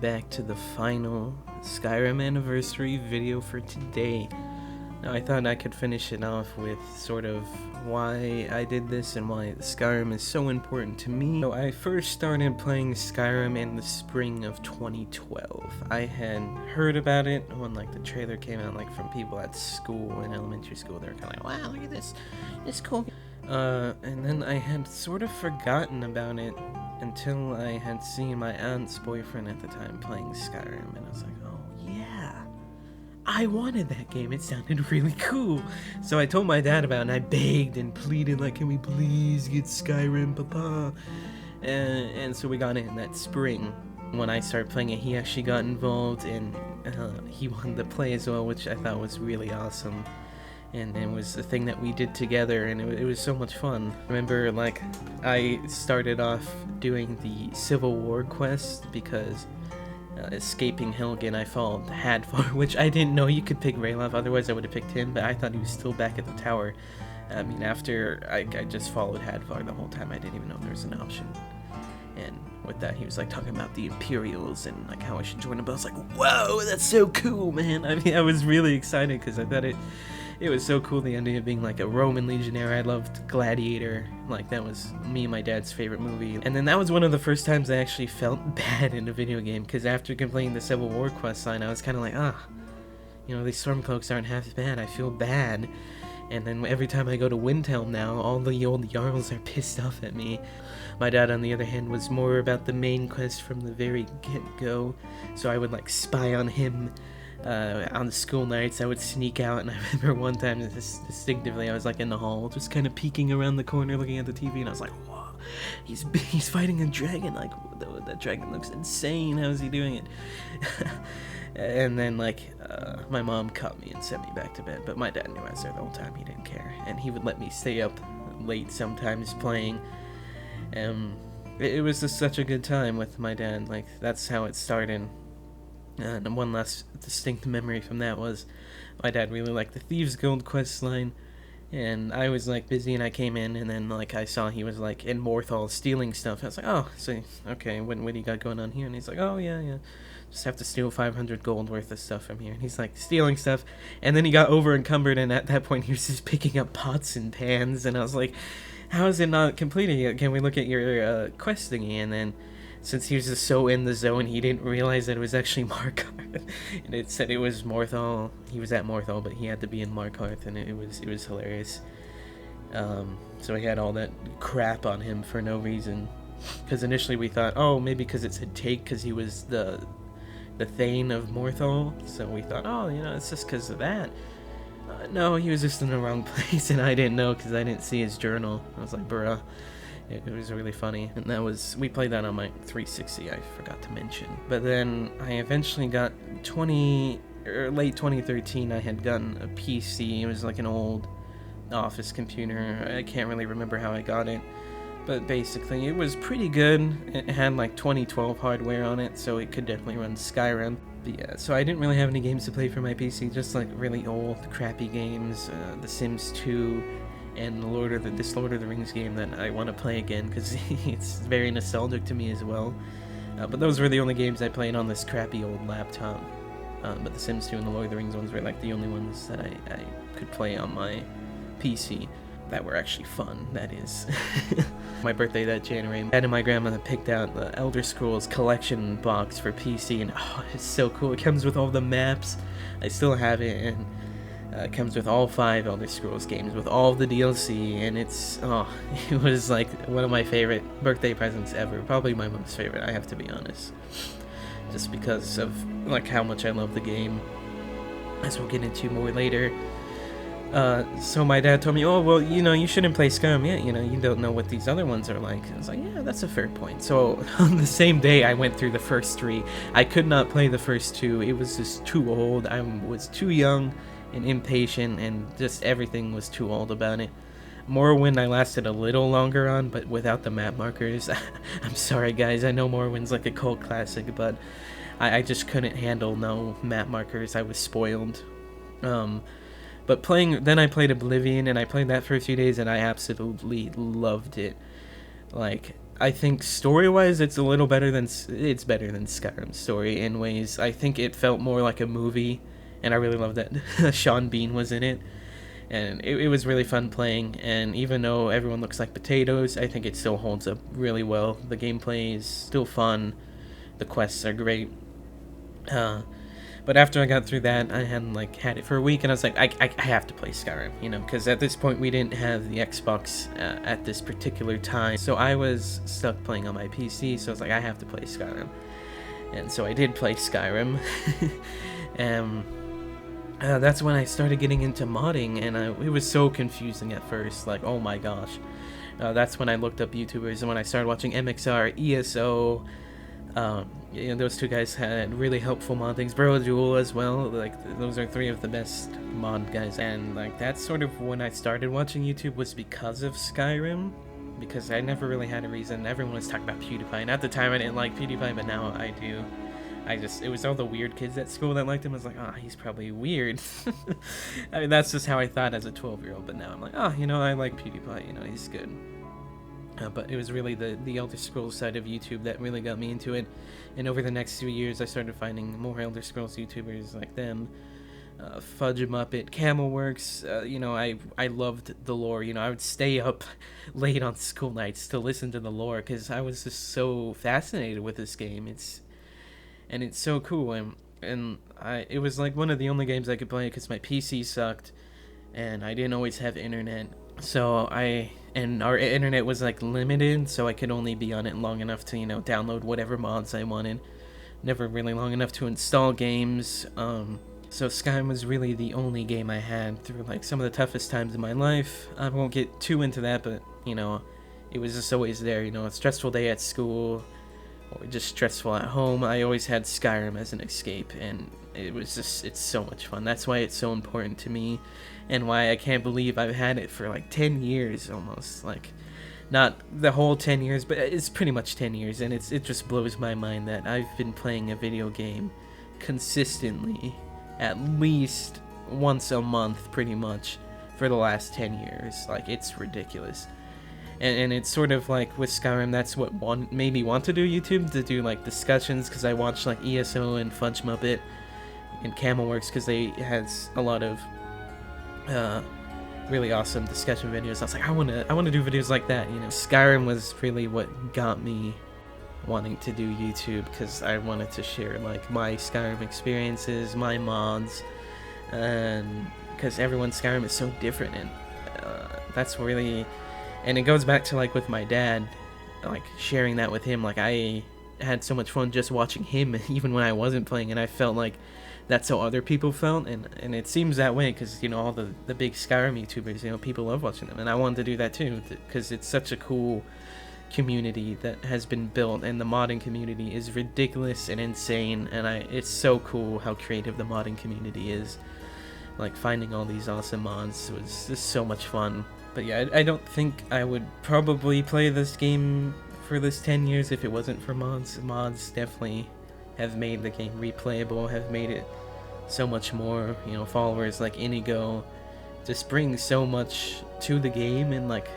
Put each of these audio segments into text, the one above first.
back to the final Skyrim anniversary video for today. Now I thought I could finish it off with sort of why I did this and why Skyrim is so important to me. So I first started playing Skyrim in the spring of 2012. I had heard about it when like the trailer came out, like from people at school, in elementary school. They were kind of like, wow, look at this, it's cool. And then I had sort of forgotten about it until I had seen my aunt's boyfriend at the time playing Skyrim, and I was like, oh yeah, I wanted that game, it sounded really cool. So I told my dad about it, and I begged and pleaded, like, can we please get Skyrim, papa? And so we got it in that spring. When I started playing it, he actually got involved, and he wanted to play as well, which I thought was really awesome. And it was a thing that we did together, and it was so much fun. I remember, like, I started off doing the Civil War quest because escaping Helgen, I followed Hadvar, which I didn't know you could pick Ralof, otherwise I would have picked him, but I thought he was still back at the tower. I mean, after I just followed Hadvar the whole time, I didn't even know there was an option. And with that, he was like talking about the Imperials and like how I should join them, but I was like, whoa, that's so cool, man. I mean, I was really excited because I thought it was so cool, the idea of being like a Roman legionnaire. I loved Gladiator, like that was me and my dad's favorite movie. And then that was one of the first times I actually felt bad in a video game, because after completing the Civil War quest line, I was kind of like, you know, these Stormcloaks aren't half bad, I feel bad. And then every time I go to Windhelm now, all the old Jarls are pissed off at me. My dad, on the other hand, was more about the main quest from the very get-go, so I would like spy on him. On the school nights, I would sneak out, and I remember one time, distinctively, I was like in the hall, just kind of peeking around the corner, looking at the TV, and I was like, whoa, he's fighting a dragon, like, that dragon looks insane, how is he doing it? And then, like, my mom caught me and sent me back to bed, but my dad knew I was there the whole time, he didn't care, and he would let me stay up late sometimes playing. It was just such a good time with my dad, like, that's how it started. And one last distinct memory from that was my dad really liked the Thieves Guild quest line, and I was like busy, and I came in, and then like I saw he was like in Morthal stealing stuff. I was like, oh, so okay, what do you got going on here? And he's like, oh yeah, just have to steal 500 gold worth of stuff from here. And he's like stealing stuff, and then he got over encumbered, and at that point he was just picking up pots and pans, and I was like, how is it not completed yet? Can we look at your quest thingy? And then since he was just so in the zone, he didn't realize that it was actually Markarth. And it said it was Morthal. He was at Morthal, but he had to be in Markarth, and it was hilarious. So he had all that crap on him for no reason. Because initially we thought, oh, maybe because it said take, because he was the Thane of Morthal. So we thought, oh, you know, it's just because of that. No, he was just in the wrong place, and I didn't know because I didn't see his journal. I was like, bruh. It was really funny, and we played that on my 360, I forgot to mention. But then I eventually got late 2013, I had gotten a PC. It was like an old office computer. I can't really remember how I got it, but basically it was pretty good. It had like 2012 hardware on it, so it could definitely run Skyrim. But yeah, so I didn't really have any games to play for my PC, just like really old, crappy games, The Sims 2, and this Lord of the Rings game that I want to play again because it's very nostalgic to me as well. But those were the only games I played on this crappy old laptop. But The Sims 2 and the Lord of the Rings ones were like the only ones that I could play on my PC that were actually fun, that is. My birthday that January, Dad and my grandmother picked out the Elder Scrolls collection box for PC, and oh, it's so cool. It comes with all the maps. I still have it, and it comes with all 5 Elder Scrolls games, with all the DLC, and it was like one of my favorite birthday presents ever. Probably my most favorite, I have to be honest. Just because of like how much I love the game, as we'll get into more later. So my dad told me, oh, well, you know, you shouldn't play Skyrim yet, you know, you don't know what these other ones are like. I was like, yeah, that's a fair point. So on the same day, I went through the first 3. I could not play the first 2. It was just too old. I was too young and impatient, and just everything was too old about it. Morrowind I lasted a little longer on, but without the map markers. I'm sorry guys, I know Morrowind's like a cult classic, but I just couldn't handle no map markers. I was spoiled. But then I played Oblivion, and I played that for a few days, and I absolutely loved it. Like, I think story-wise, it's better than Skyrim Story in ways. I think it felt more like a movie, and I really love that Sean Bean was in it, and it was really fun playing. And even though everyone looks like potatoes, I think it still holds up really well. The gameplay is still fun, the quests are great. But after I got through that, I had it for a week, and I was like, I have to play Skyrim, because at this point we didn't have the Xbox at this particular time, so I was stuck playing on my PC. So I was like, I have to play Skyrim, and so I did play Skyrim. And that's when I started getting into modding, and it was so confusing at first. Like, oh my gosh. That's when I looked up YouTubers, and when I started watching MXR, ESO. Those two guys had really helpful mod things. Bro Jewel as well. Like, those are three of the best mod guys. And like, that's sort of when I started watching YouTube, was because of Skyrim, because I never really had a reason. Everyone was talking about PewDiePie, and at the time I didn't like PewDiePie, but now I do. It was all the weird kids at school that liked him. I was like, he's probably weird. I mean, that's just how I thought as a 12-year-old, but now I'm like, I like PewDiePie, he's good. But it was really the Elder Scrolls side of YouTube that really got me into it. And over the next few years, I started finding more Elder Scrolls YouTubers like them. Fudge Muppet, Camelworks, I loved the lore. I would stay up late on school nights to listen to the lore, because I was just so fascinated with this game. It's so cool, and it was like one of the only games I could play because my PC sucked, and I didn't always have internet. So our internet was like limited, so I could only be on it long enough to, download whatever mods I wanted. Never really long enough to install games. So Skyrim was really the only game I had through like some of the toughest times in my life. I won't get too into that, but it was just always there. A stressful day at school, or just stressful at home, I always had Skyrim as an escape, and it's so much fun. That's why it's so important to me, and why I can't believe I've had it for like 10 years almost. Like, not the whole 10 years, but it's pretty much 10 years, and it just blows my mind that I've been playing a video game consistently at least once a month pretty much for the last 10 years. Like, it's ridiculous. And it's sort of like with Skyrim, that's what made me want to do YouTube, to do like discussions, because I watched like ESO and Fudge Muppet and Camelworks, because they had a lot of really awesome discussion videos. I was like, I want to do videos like that. Skyrim was really what got me wanting to do YouTube, because I wanted to share like my Skyrim experiences, my mods, and because everyone's Skyrim is so different, and that's really. And it goes back to like with my dad, like sharing that with him. Like, I had so much fun just watching him, even when I wasn't playing, and I felt like that's how other people felt, and it seems that way, because all the big Skyrim YouTubers, people love watching them, and I wanted to do that too, because it's such a cool community that has been built, and the modding community is ridiculous and insane, and it's so cool how creative the modding community is. Like, finding all these awesome mods was just so much fun. But yeah, I don't think I would probably play this game for this 10 years if it wasn't for mods. Mods definitely have made the game replayable, have made it so much more. Followers like Inigo just bring so much to the game, and like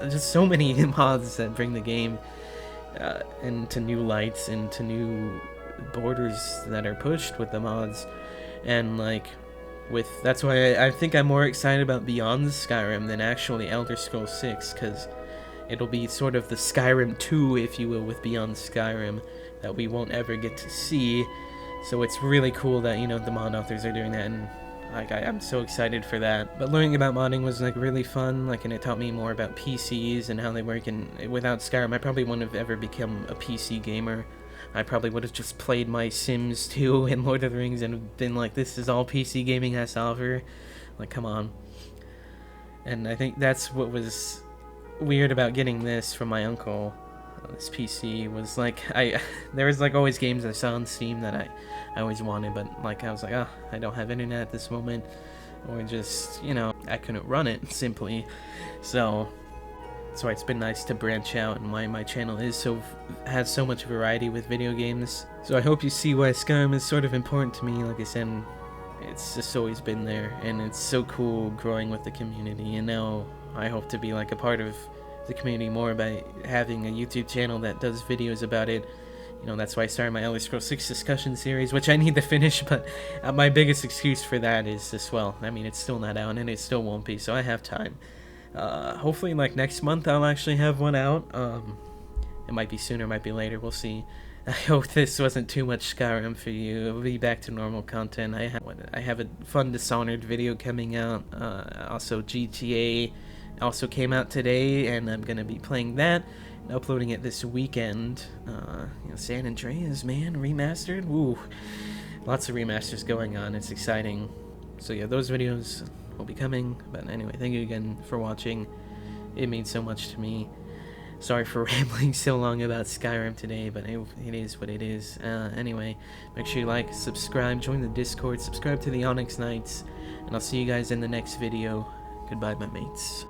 just so many mods that bring the game into new lights, into new borders that are pushed with the mods. And like, that's why I think I'm more excited about Beyond Skyrim than actually Elder Scrolls 6, because it'll be sort of the Skyrim 2, if you will, with Beyond Skyrim, that we won't ever get to see. So it's really cool that, the mod authors are doing that, and like, I'm so excited for that. But learning about modding was like really fun, like, and it taught me more about PCs and how they work, and without Skyrim I probably wouldn't have ever become a PC gamer. I probably would have just played my Sims 2 and Lord of the Rings and been like, this is all PC gaming has to offer. Like, come on. And I think that's what was weird about getting this from my uncle. This PC was like, there was like always games I saw on Steam that I always wanted, but like, I was like, I don't have internet at this moment, or just, I couldn't run it, simply. So it's been nice to branch out, and why my channel has so much variety with video games. So I hope you see why Skyrim is sort of important to me. Like I said, it's just always been there, and it's so cool growing with the community, and now I hope to be like a part of the community more by having a YouTube channel that does videos about it. You know, that's why I started my Elder Scrolls 6 discussion series, which I need to finish, but my biggest excuse for that is just, well, I mean, it's still not out, and it still won't be, so I have time. Hopefully, like, next month I'll actually have one out. It might be sooner, might be later, we'll see. I hope this wasn't too much Skyrim for you. It'll be back to normal content. I have a fun Dishonored video coming out. Also, GTA also came out today, and I'm gonna be playing that and uploading it this weekend. You know, San Andreas, man, remastered. Woo, lots of remasters going on. It's exciting. So yeah, those videos will be coming. But anyway, thank you again for watching. It means so much to me. Sorry for rambling so long about Skyrim today, but it is what it is. Anyway, make sure you like, subscribe, join the Discord, subscribe to the Onyx Knights, and I'll see you guys in the next video. Goodbye, my mates.